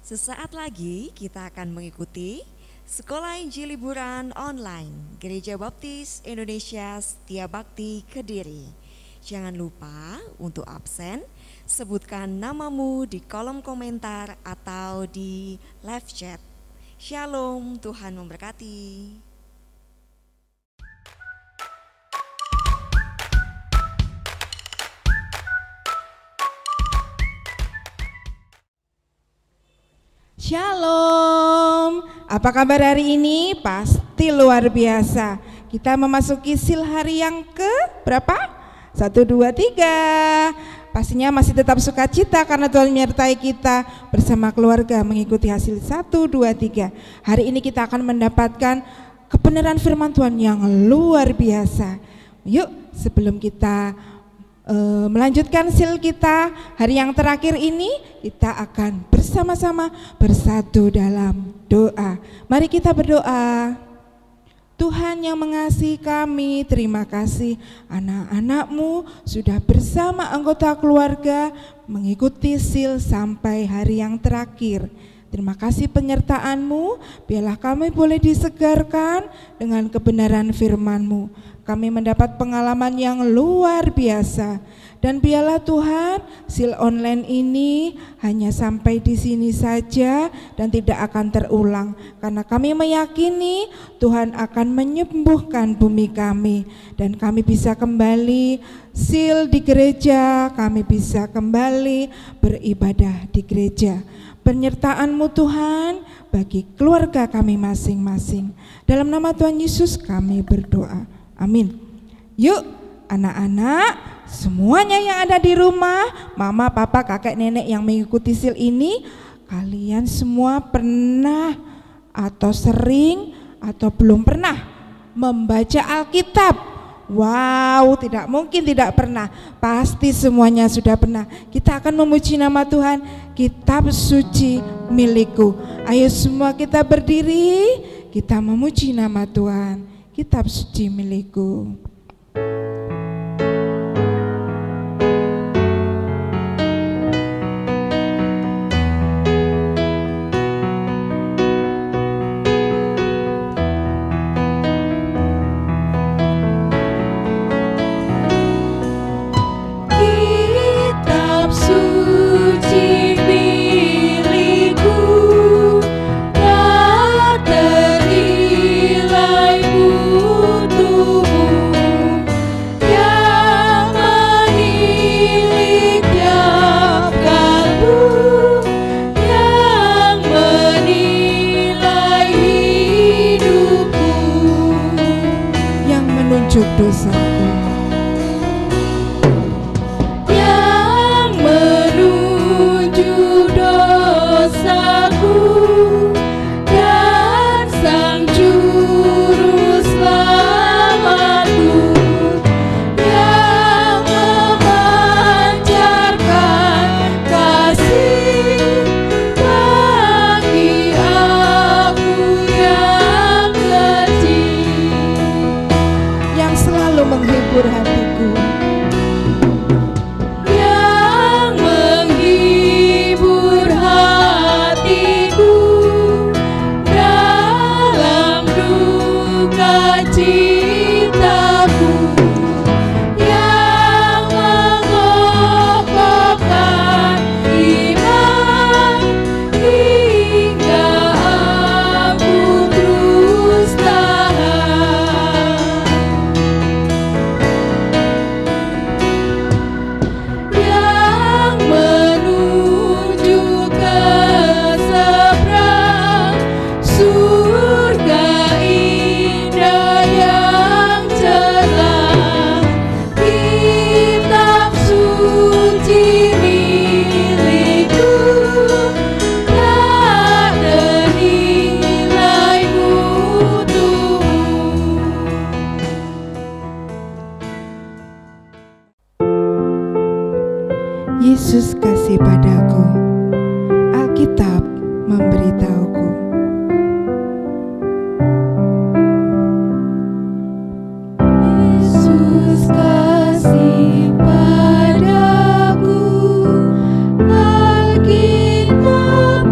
Sesaat lagi kita akan mengikuti Sekolah Injil Liburan Online Gereja Baptis Indonesia Setia Bakti Kediri. Jangan lupa untuk absen, sebutkan namamu di kolom komentar atau di live chat. Shalom, Tuhan memberkati. Shalom, apa kabar hari ini? Pasti luar biasa. Kita memasuki sil hari yang ke berapa? 1, 2, 3. Pastinya masih tetap sukacita karena Tuhan menyertai kita bersama keluarga mengikuti hasil 1, 2, 3. Hari ini kita akan mendapatkan kebenaran firman Tuhan yang luar biasa. Yuk, sebelum kita melanjutkan sil kita hari yang terakhir ini, kita akan bersama-sama bersatu dalam doa. Mari kita berdoa. Tuhan yang mengasihi kami, terima kasih anak-anak-Mu sudah bersama anggota keluarga mengikuti sil sampai hari yang terakhir. Terima kasih penyertaan-Mu, biarlah kami boleh disegarkan dengan kebenaran firman-Mu. Kami mendapat pengalaman yang luar biasa. Dan biarlah Tuhan, sil online ini hanya sampai di sini saja dan tidak akan terulang. Karena kami meyakini Tuhan akan menyembuhkan bumi kami. Dan kami bisa kembali sil di gereja, kami bisa kembali beribadah di gereja. Penyertaan-Mu Tuhan bagi keluarga kami masing-masing. Dalam nama Tuhan Yesus kami berdoa. Amin. Yuk anak-anak, semuanya yang ada di rumah, mama, papa, kakek, nenek yang mengikuti sil ini, kalian semua pernah atau sering atau belum pernah membaca Alkitab? Wow, tidak mungkin tidak pernah. Pasti semuanya sudah pernah. Kita akan memuji nama Tuhan, kitab suci milikku. Ayo semua kita berdiri, kita memuji nama Tuhan. Kitab suci milikku. Kitab suci milikku, tak ternilai mutumu, yang menilik tiap kalbu, yang menilai hidupku, Yang menunjuk dosaku, yang menunjuk dosaku, dan sang juru selamatku, yang memancarkan kasih bagi aku yang kecil. yang selalu menghibur hatiku, Yang menghibur hatiku dalam duka citaku, yang mengokohkan iman hingga aku terus tahan, yang menuju ke seberang surga indah yang cerah. Kitab suci milikku, tak ternilai mutumu. Yesus kasih padaku. Alkitab memberitahuku. Yesus kasih padaku, Alkitab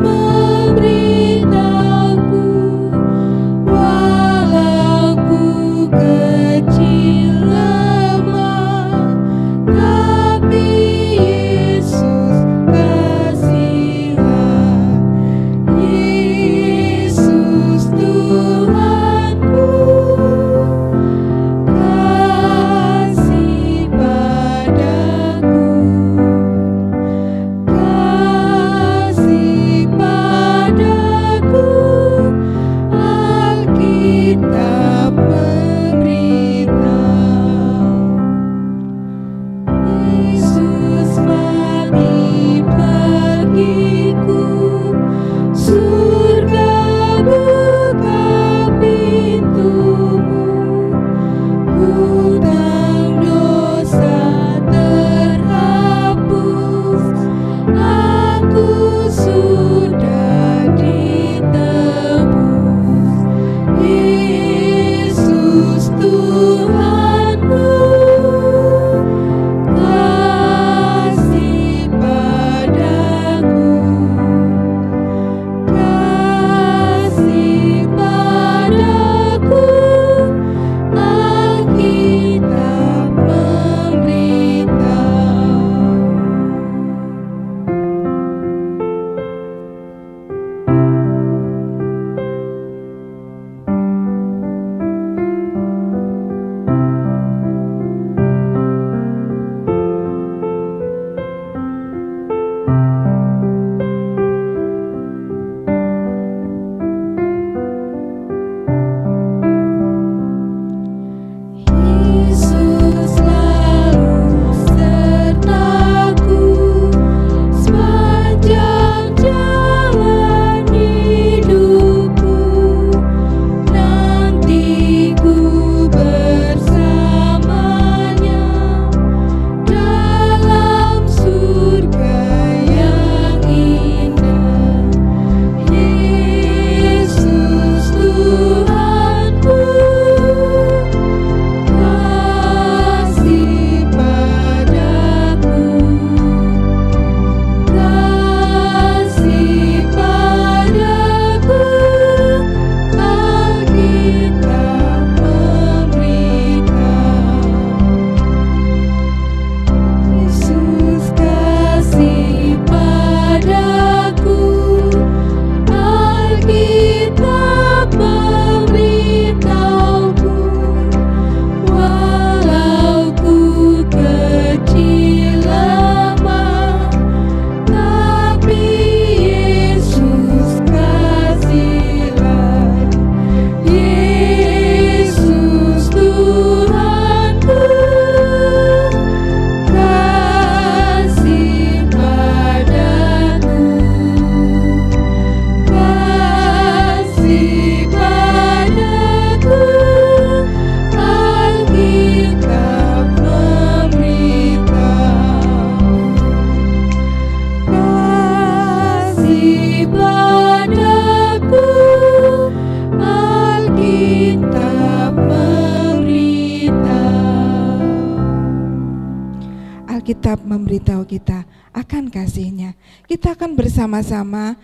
Alkitab memberitahu kita akan kasih-Nya. Kita akan bersama-sama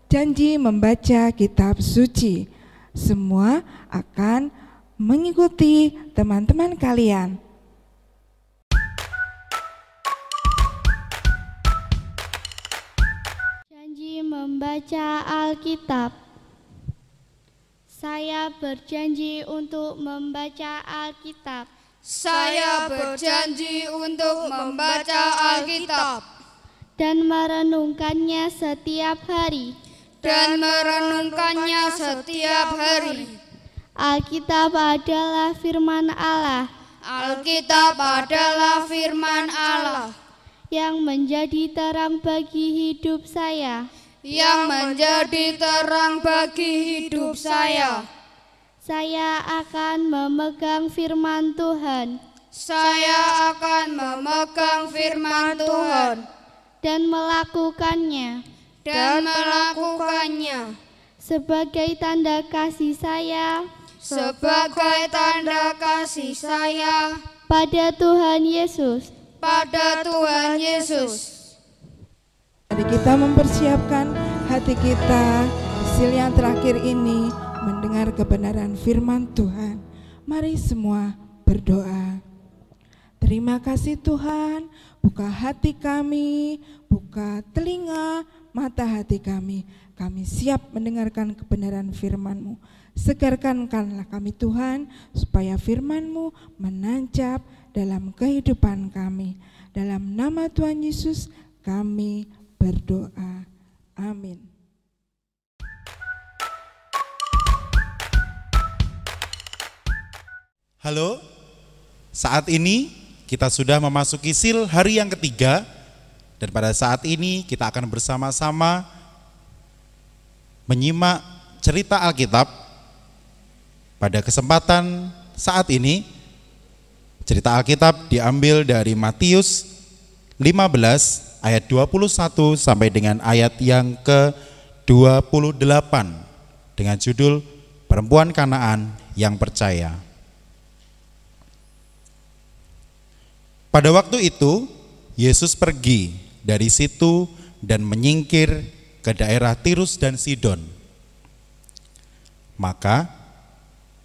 janji membaca kitab suci. Semua akan mengikuti teman-teman kalian. Janji membaca Alkitab. Saya berjanji untuk membaca Alkitab. Saya berjanji untuk membaca Alkitab dan merenungkannya setiap hari. Alkitab adalah firman Allah. Alkitab adalah firman Allah yang menjadi terang bagi hidup saya. Saya akan memegang firman Tuhan. Dan melakukannya. Sebagai tanda kasih saya. Pada Tuhan Yesus. Mari kita mempersiapkan hati kita hasil yang terakhir ini mendengar kebenaran firman Tuhan. Mari semua berdoa. Terima kasih Tuhan, buka hati kami, buka telinga, mata hati kami. Kami siap mendengarkan kebenaran firman-Mu. Segarkanlah kami Tuhan, supaya firman-Mu menancap dalam kehidupan kami. Dalam nama Tuhan Yesus kami berdoa. Amin. Halo, saat ini kita sudah memasuki sil hari yang ketiga, dan pada saat ini kita akan bersama-sama menyimak cerita Alkitab. Pada kesempatan saat ini, cerita Alkitab diambil dari Matius 15 ayat 21 sampai dengan ayat yang ke-28 dengan judul Perempuan Kanaan yang Percaya. Pada waktu itu, Yesus pergi dari situ dan menyingkir ke daerah Tirus dan Sidon. Maka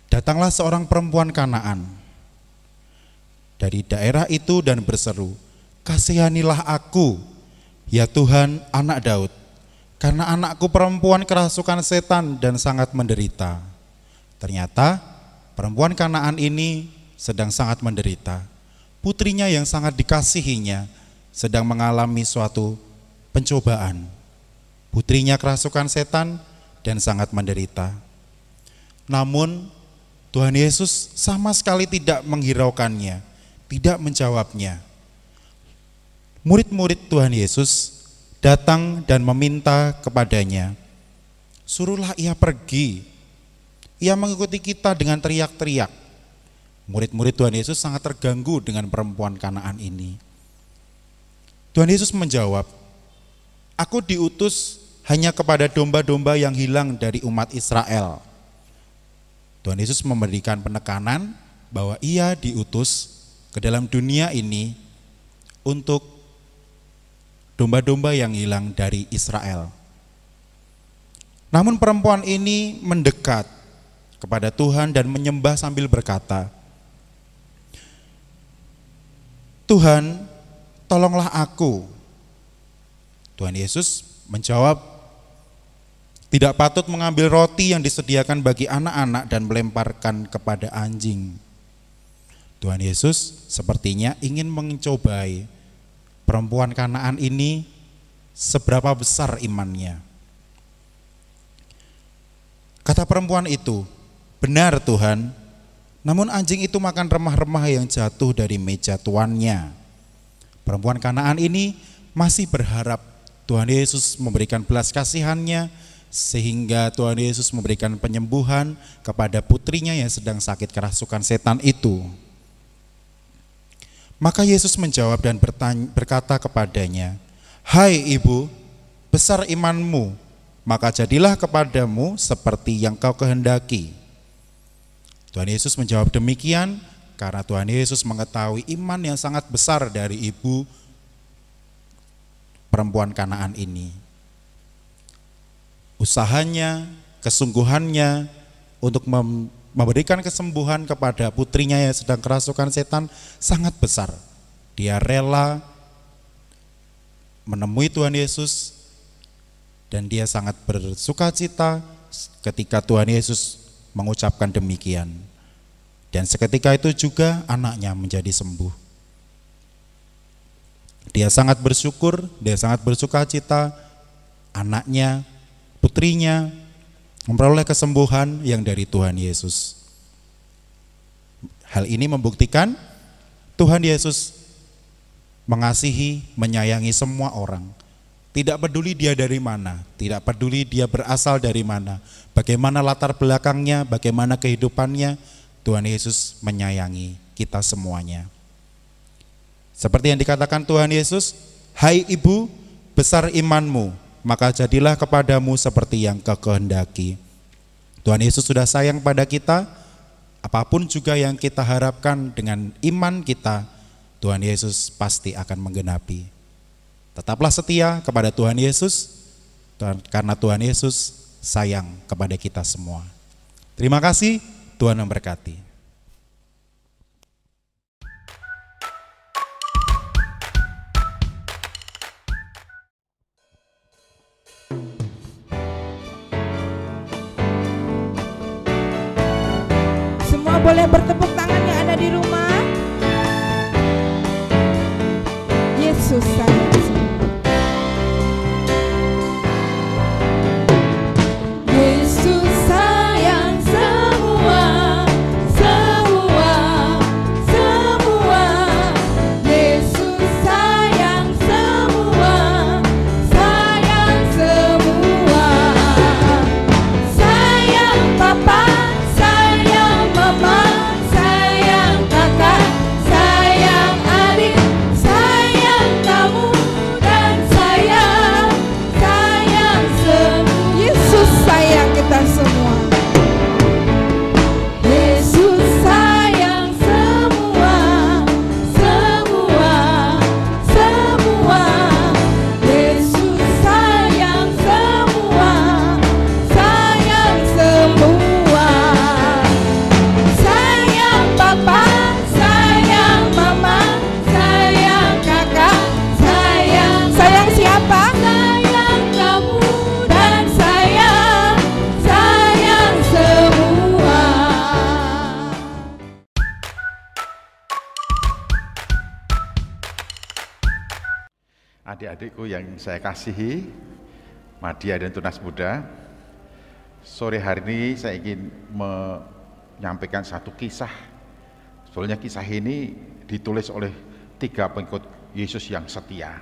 datanglah seorang perempuan Kanaan dari daerah itu dan berseru, "Kasihanilah aku, ya Tuhan, anak Daud, karena anakku perempuan kerasukan setan dan sangat menderita." Ternyata perempuan Kanaan ini sedang sangat menderita. Putrinya yang sangat dikasihinya sedang mengalami suatu pencobaan. Putrinya kerasukan setan dan sangat menderita. Namun Tuhan Yesus sama sekali tidak menghiraukannya, tidak menjawabnya. Murid-murid Tuhan Yesus datang dan meminta kepadanya, "Suruhlah ia pergi." Ia mengikuti kita dengan teriak-teriak. Murid-murid Tuhan Yesus sangat terganggu dengan perempuan Kanaan ini. Tuhan Yesus menjawab, "Aku diutus hanya kepada domba-domba yang hilang dari umat Israel." Tuhan Yesus memberikan penekanan bahwa ia diutus ke dalam dunia ini untuk domba-domba yang hilang dari Israel. Namun perempuan ini mendekat kepada Tuhan dan menyembah sambil berkata, "Tuhan, tolonglah aku." Tuhan Yesus menjawab, "Tidak patut mengambil roti yang disediakan bagi anak-anak dan melemparkan kepada anjing." Tuhan Yesus sepertinya ingin mencobai perempuan Kanaan ini seberapa besar imannya. Kata perempuan itu, "Benar Tuhan, namun anjing itu makan remah-remah yang jatuh dari meja tuannya." Perempuan Kanaan ini masih berharap Tuhan Yesus memberikan belas kasihannya, sehingga Tuhan Yesus memberikan penyembuhan kepada putrinya yang sedang sakit kerasukan setan itu. Maka Yesus menjawab dan berkata kepadanya, "Hai ibu, besar imanmu, maka jadilah kepadamu seperti yang kau kehendaki." Tuhan Yesus menjawab demikian karena Tuhan Yesus mengetahui iman yang sangat besar dari ibu perempuan Kanaan ini. Usahanya, kesungguhannya untuk memberikan kesembuhan kepada putrinya yang sedang kerasukan setan sangat besar. Dia rela menemui Tuhan Yesus dan dia sangat bersuka cita ketika Tuhan Yesus mengucapkan demikian. Dan seketika itu juga anaknya menjadi sembuh. Dia sangat bersyukur, dia sangat bersuka cita, anaknya, putrinya memperoleh kesembuhan yang dari Tuhan Yesus. Hal ini membuktikan Tuhan Yesus mengasihi, menyayangi semua orang. Tidak peduli dia dari mana, tidak peduli dia berasal dari mana, bagaimana latar belakangnya, bagaimana kehidupannya, Tuhan Yesus menyayangi kita semuanya. Seperti yang dikatakan Tuhan Yesus, "Hai ibu, besar imanmu, maka jadilah kepadamu seperti yang kau kehendaki." Tuhan Yesus sudah sayang pada kita, apapun juga yang kita harapkan dengan iman kita, Tuhan Yesus pasti akan menggenapi. Tetaplah setia kepada Tuhan Yesus, karena Tuhan Yesus sayang kepada kita semua. Terima kasih, Tuhan memberkati. Semua boleh bertepuk tangan yang ada di rumah. Yesus sayang semua. Yesus sayang semua, semua, semua. Yesus sayang semua, sayang semua. Sayang Papa, sayang Mama, sayang kakak, sayang adik, sayang kamu dan sayang semua. Yesus sayang kita semua. Yesus sayang semua, semua, semua. Yesus sayang semua, sayang semua. Sayang Papa, sayang Mama, sayang kakak, Sayang siapa? sayang kamu dan sayang semua. Adik-adikku yang saya kasihi, Madya dan Tunas Muda, sore hari ini saya ingin menyampaikan satu kisah. Sebetulnya kisah ini ditulis oleh 3 pengikut Yesus yang setia,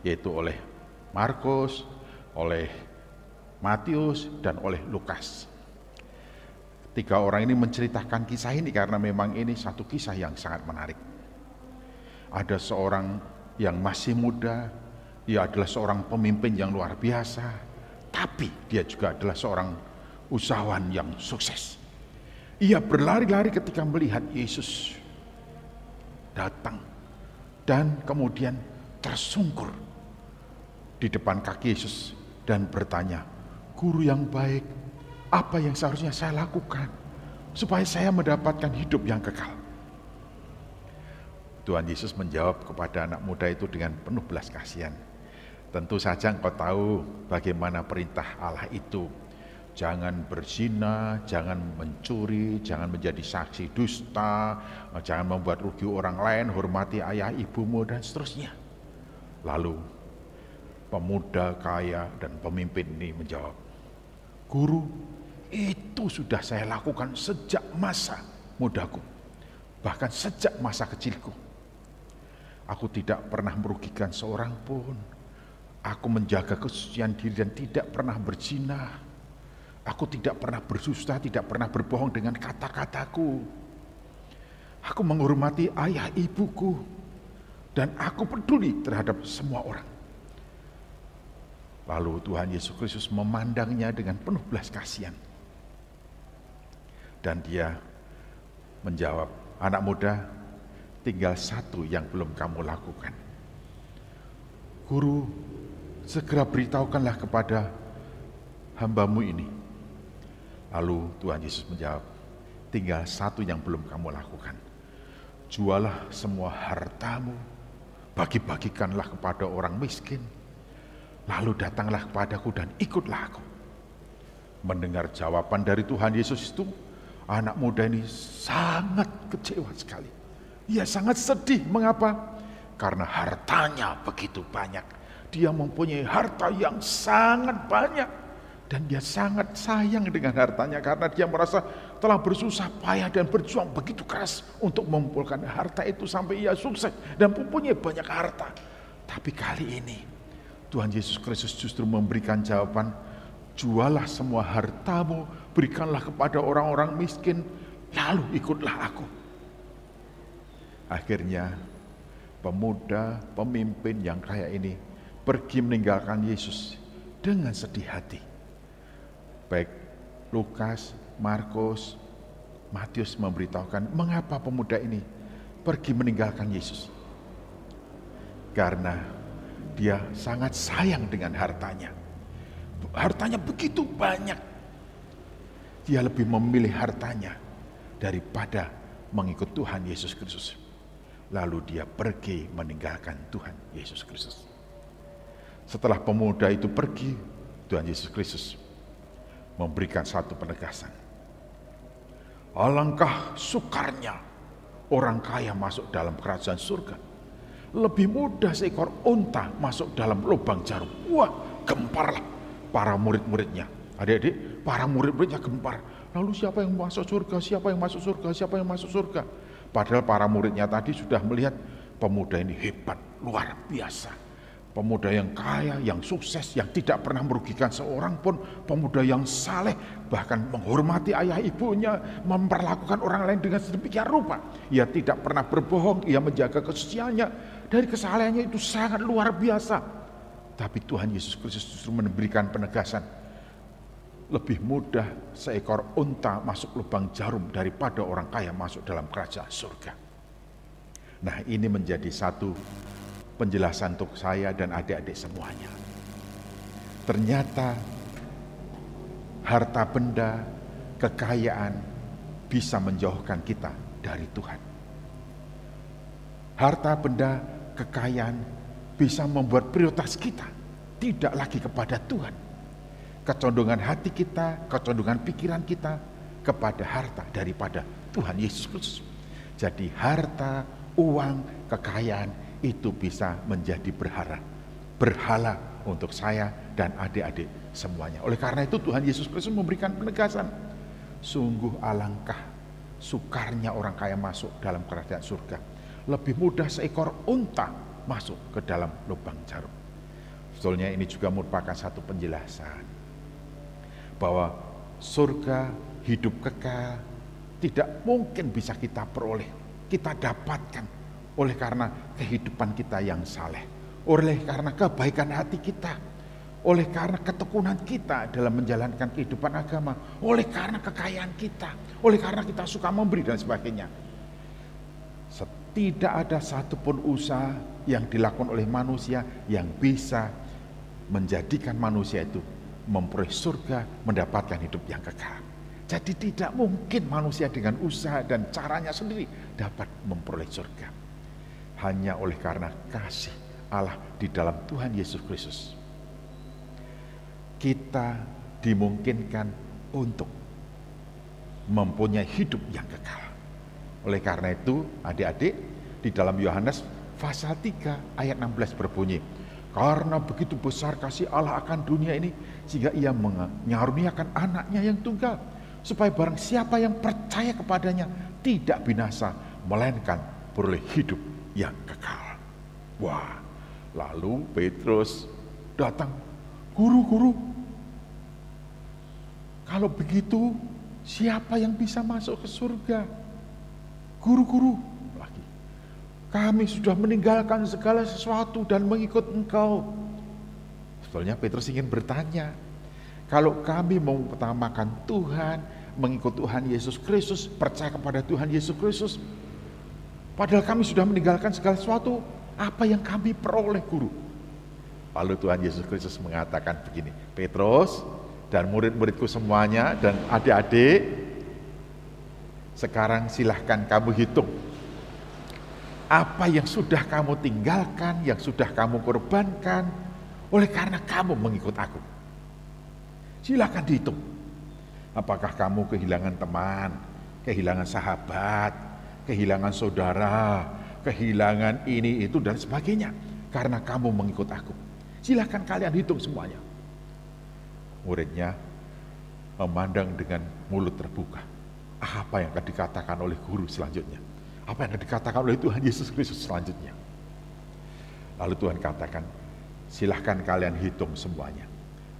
yaitu oleh Markus, oleh Matius, dan oleh Lukas. 3 orang ini menceritakan kisah ini karena memang ini satu kisah yang sangat menarik. Ada seorang yang masih muda, dia adalah seorang pemimpin yang luar biasa, tapi dia juga adalah seorang usahawan yang sukses. Ia berlari-lari ketika melihat Yesus datang dan kemudian tersungkur di depan kaki Yesus dan bertanya, "Guru yang baik, apa yang seharusnya saya lakukan supaya saya mendapatkan hidup yang kekal?" Tuhan Yesus menjawab kepada anak muda itu dengan penuh belas kasihan. Tentu saja engkau tahu bagaimana perintah Allah itu. Jangan berzina, jangan mencuri, jangan menjadi saksi dusta, jangan membuat rugi orang lain, hormati ayah ibumu, dan seterusnya. Lalu pemuda kaya dan pemimpin ini menjawab, "Guru, itu sudah saya lakukan sejak masa mudaku, bahkan sejak masa kecilku. Aku tidak pernah merugikan seorang pun. Aku menjaga kesucian diri dan tidak pernah berzina. Aku tidak pernah berdusta, tidak pernah berbohong dengan kata-kataku. Aku menghormati ayah ibuku, dan aku peduli terhadap semua orang." Lalu Tuhan Yesus Kristus memandangnya dengan penuh belas kasihan. Dan dia menjawab, Anak muda, tinggal satu yang belum kamu lakukan. Guru, segera beritahukanlah kepada hamba-Mu ini. Lalu Tuhan Yesus menjawab, tinggal satu yang belum kamu lakukan. Jualah semua hartamu, bagi-bagikanlah kepada orang miskin, lalu datanglah kepadaku dan ikutlah aku. Mendengar jawaban dari Tuhan Yesus itu, anak muda ini sangat kecewa sekali. Ia sangat sedih. Mengapa? Karena hartanya begitu banyak. Dia mempunyai harta yang sangat banyak. Dan dia sangat sayang dengan hartanya karena dia merasa telah bersusah payah dan berjuang begitu keras untuk mengumpulkan harta itu sampai ia sukses dan mempunyai banyak harta. Tapi kali ini Tuhan Yesus Kristus justru memberikan jawaban, jualah semua hartamu, berikanlah kepada orang-orang miskin, lalu ikutlah aku. Akhirnya pemuda pemimpin yang kaya ini pergi meninggalkan Yesus dengan sedih hati. Baik Lukas, Markus, Matius memberitahukan mengapa pemuda ini pergi meninggalkan Yesus. Karena dia sangat sayang dengan hartanya. Hartanya begitu banyak. Dia lebih memilih hartanya daripada mengikut Tuhan Yesus Kristus. Lalu dia pergi meninggalkan Tuhan Yesus Kristus. Setelah pemuda itu pergi, Tuhan Yesus Kristus memberikan satu penegasan. Alangkah sukarnya orang kaya masuk dalam kerajaan surga. Lebih mudah seekor unta masuk dalam lubang jarum. Wah, gemparlah para murid-muridnya. Adik-adik, para murid-muridnya gempar. Lalu siapa yang masuk surga? Siapa yang masuk surga? Siapa yang masuk surga? Padahal para muridnya tadi sudah melihat pemuda ini hebat, luar biasa. Pemuda yang kaya, yang sukses, yang tidak pernah merugikan seorang pun. Pemuda yang saleh, bahkan menghormati ayah ibunya, memperlakukan orang lain dengan sedemikian rupa. Ia tidak pernah berbohong, ia menjaga kesuciannya. Dari kesalehannya itu sangat luar biasa. Tapi Tuhan Yesus Kristus justru memberikan penegasan. Lebih mudah seekor unta masuk lubang jarum daripada orang kaya masuk dalam kerajaan surga. Nah, ini menjadi satu penjelasan untuk saya dan adik-adik semuanya. Ternyata harta benda, kekayaan bisa menjauhkan kita dari Tuhan. Harta benda, kekayaan bisa membuat prioritas kita tidak lagi kepada Tuhan. Kecondongan hati kita, kecondongan pikiran kita kepada harta daripada Tuhan Yesus Kristus. Jadi harta, uang, kekayaan itu bisa menjadi berhala untuk saya dan adik-adik semuanya. Oleh karena itu Tuhan Yesus Kristus memberikan penegasan. Sungguh alangkah sukarnya orang kaya masuk dalam kerajaan surga. Lebih mudah seekor unta masuk ke dalam lubang jarum. Sebetulnya ini juga merupakan satu penjelasan bahwa surga, hidup kekal tidak mungkin bisa kita peroleh, kita dapatkan oleh karena kehidupan kita yang saleh, oleh karena kebaikan hati kita, oleh karena ketekunan kita dalam menjalankan kehidupan agama, oleh karena kekayaan kita, oleh karena kita suka memberi dan sebagainya. Tidak ada satupun usaha yang dilakukan oleh manusia yang bisa menjadikan manusia itu memperoleh surga, mendapatkan hidup yang kekal. Jadi tidak mungkin manusia dengan usaha dan caranya sendiri dapat memperoleh surga. Hanya oleh karena kasih Allah di dalam Tuhan Yesus Kristus, kita dimungkinkan untuk mempunyai hidup yang kekal. Oleh karena itu, adik-adik, di dalam Yohanes pasal 3 ayat 16 berbunyi, karena begitu besar kasih Allah akan dunia ini, sehingga ia mengaruniakan anaknya yang tunggal, supaya barang siapa yang percaya kepadanya tidak binasa, melainkan beroleh hidup yang kekal. Wah, lalu Petrus datang, guru, kalau begitu siapa yang bisa masuk ke surga? Guru, lagi, kami sudah meninggalkan segala sesuatu dan mengikut engkau. Sebetulnya Petrus ingin bertanya, kalau kami mengutamakan Tuhan, mengikut Tuhan Yesus Kristus, percaya kepada Tuhan Yesus Kristus, Padahal kami sudah meninggalkan segala sesuatu, apa yang kami peroleh guru? Lalu Tuhan Yesus Kristus mengatakan begini, Petrus dan murid-muridku semuanya dan adik-adik, sekarang silahkan kamu hitung apa yang sudah kamu tinggalkan, yang sudah kamu korbankan oleh karena kamu mengikut aku. Silahkan dihitung. Apakah kamu kehilangan teman, kehilangan sahabat, kehilangan saudara, kehilangan ini, itu, dan sebagainya karena kamu mengikut aku. Silahkan kalian hitung semuanya. Muridnya memandang dengan mulut terbuka. Apa yang akan dikatakan oleh guru selanjutnya? Apa yang akan dikatakan oleh Tuhan Yesus Kristus selanjutnya? Lalu Tuhan katakan, silahkan kalian hitung semuanya.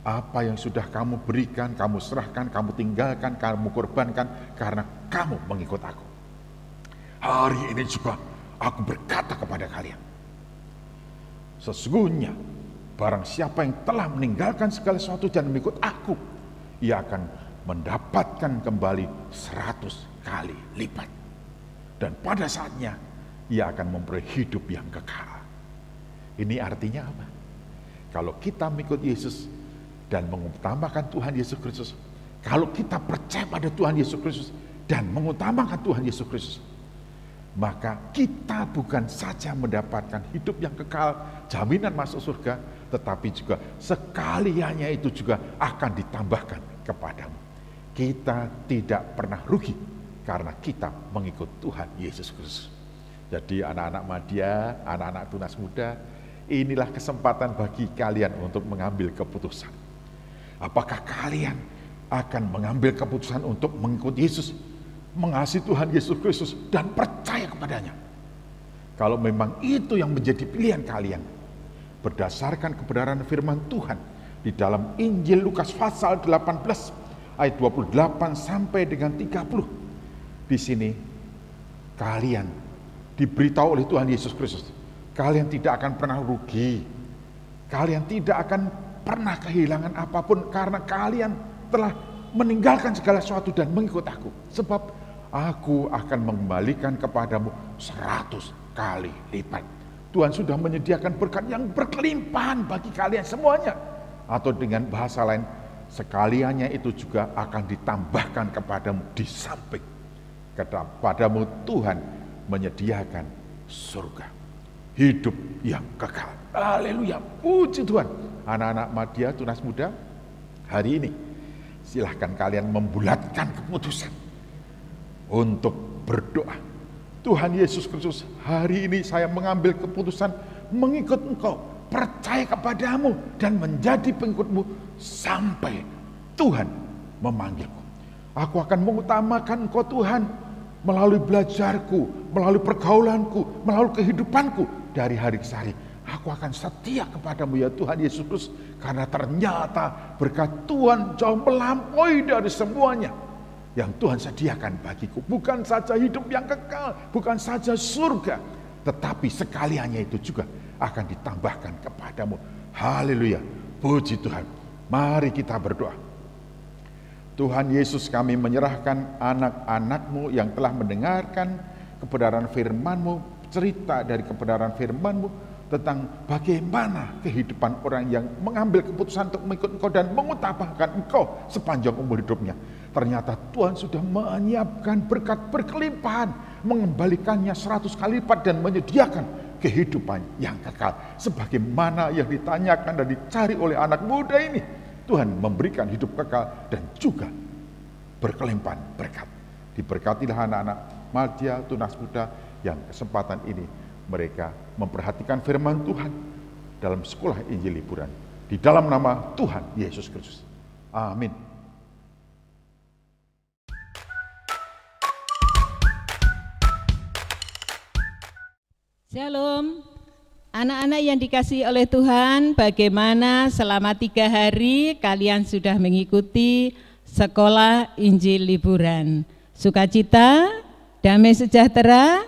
Apa yang sudah kamu berikan, kamu serahkan, kamu tinggalkan, kamu korbankan karena kamu mengikut aku. Hari ini juga aku berkata kepada kalian, sesungguhnya barang siapa yang telah meninggalkan segala sesuatu dan mengikut aku, ia akan mendapatkan kembali 100 kali lipat. Dan pada saatnya ia akan memperoleh hidup yang kekal. Ini artinya apa? Kalau kita mengikut Yesus dan mengutamakan Tuhan Yesus Kristus, kalau kita percaya pada Tuhan Yesus Kristus dan mengutamakan Tuhan Yesus Kristus, maka kita bukan saja mendapatkan hidup yang kekal, jaminan masuk surga, tetapi juga sekaliannya itu juga akan ditambahkan kepadamu. Kita tidak pernah rugi karena kita mengikut Tuhan Yesus Kristus. Jadi anak-anak Madya, anak-anak tunas muda, inilah kesempatan bagi kalian untuk mengambil keputusan. Apakah kalian akan mengambil keputusan untuk mengikut Yesus, mengasihi Tuhan Yesus Kristus dan percaya kepadanya? Kalau memang itu yang menjadi pilihan kalian, berdasarkan kebenaran firman Tuhan di dalam Injil Lukas pasal 18 ayat 28 sampai dengan 30, di sini kalian diberitahu oleh Tuhan Yesus Kristus, kalian tidak akan pernah rugi, kalian tidak akan pernah kehilangan apapun karena kalian telah meninggalkan segala sesuatu dan mengikut aku. Sebab aku akan mengembalikan kepadamu 100 kali lipat. Tuhan sudah menyediakan berkat yang berkelimpahan bagi kalian semuanya. Atau dengan bahasa lain, sekaliannya itu juga akan ditambahkan kepadamu di samping. Kepadamu Tuhan menyediakan surga, hidup yang kekal. Haleluya, puji Tuhan. Anak-anak Madya, tunas muda, hari ini silahkan kalian membulatkan keputusan untuk berdoa. Tuhan Yesus Kristus, hari ini saya mengambil keputusan mengikut Engkau, percaya kepadamu dan menjadi pengikutmu sampai Tuhan memanggilku. Aku akan mengutamakan Engkau Tuhan melalui belajarku, melalui pergaulanku, melalui kehidupanku dari hari ke hari. Aku akan setia kepadamu ya Tuhan Yesus Kristus, karena ternyata berkat Tuhan jauh melampaui dari semuanya yang Tuhan sediakan bagiku. Bukan saja hidup yang kekal, bukan saja surga, tetapi sekaliannya itu juga akan ditambahkan kepadamu. Haleluya, puji Tuhan. Mari kita berdoa. Tuhan Yesus, kami menyerahkan anak-anak-Mu yang telah mendengarkan kebenaran firman-Mu, cerita dari kebenaran firman-Mu tentang bagaimana kehidupan orang yang mengambil keputusan untuk mengikut Engkau dan mengutamakan Engkau sepanjang umur hidupnya. Ternyata Tuhan sudah menyiapkan berkat berkelimpahan, mengembalikannya 100 kali lipat dan menyediakan kehidupan yang kekal. Sebagaimana yang ditanyakan dan dicari oleh anak muda ini, Tuhan memberikan hidup kekal dan juga berkelimpahan berkat. Diberkatilah anak-anak Madya, tunas muda yang kesempatan ini mereka memperhatikan firman Tuhan dalam sekolah Injil Liburan. Di dalam nama Tuhan Yesus Kristus. Amin. Shalom. Anak-anak yang dikasihi oleh Tuhan, bagaimana selama 3 hari kalian sudah mengikuti sekolah Injil Liburan? Sukacita, damai sejahtera,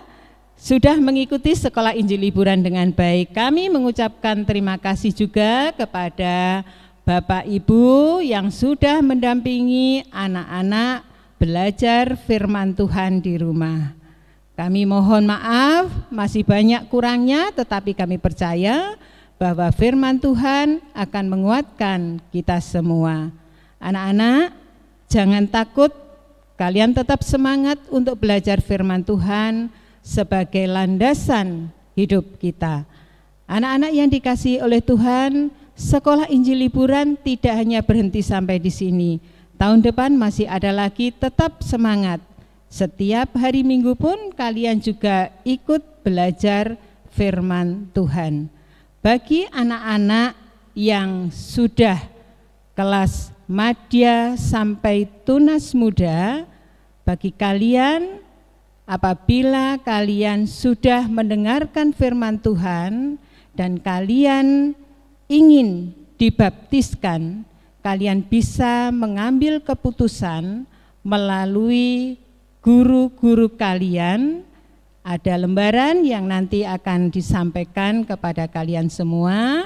sudah mengikuti sekolah Injil Liburan dengan baik. Kami mengucapkan terima kasih juga kepada Bapak Ibu yang sudah mendampingi anak-anak belajar firman Tuhan di rumah. Kami mohon maaf, masih banyak kurangnya, tetapi kami percaya bahwa firman Tuhan akan menguatkan kita semua. Anak-anak, jangan takut, kalian tetap semangat untuk belajar firman Tuhan sebagai landasan hidup kita. Anak-anak yang dikasihi oleh Tuhan, sekolah Injil Liburan tidak hanya berhenti sampai di sini. Tahun depan masih ada lagi, tetap semangat. Setiap hari Minggu pun kalian juga ikut belajar firman Tuhan. Bagi anak-anak yang sudah kelas madya sampai tunas muda, bagi kalian apabila kalian sudah mendengarkan firman Tuhan dan kalian ingin dibaptiskan, kalian bisa mengambil keputusan melalui guru-guru kalian. Ada lembaran yang nanti akan disampaikan kepada kalian semua,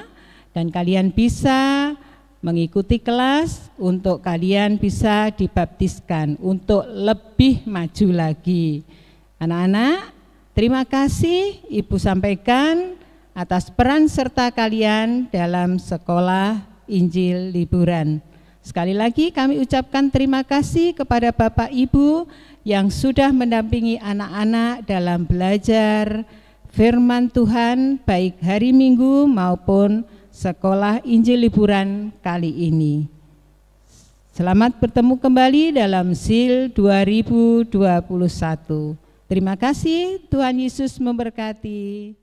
dan kalian bisa mengikuti kelas untuk kalian bisa dibaptiskan untuk lebih maju lagi. Anak-anak, terima kasih Ibu sampaikan atas peran serta kalian dalam sekolah Injil Liburan. Sekali lagi kami ucapkan terima kasih kepada Bapak Ibu yang sudah mendampingi anak-anak dalam belajar firman Tuhan baik hari Minggu maupun sekolah Injil Liburan kali ini. Selamat bertemu kembali dalam SIL 2021. Terima kasih, Tuhan Yesus memberkati.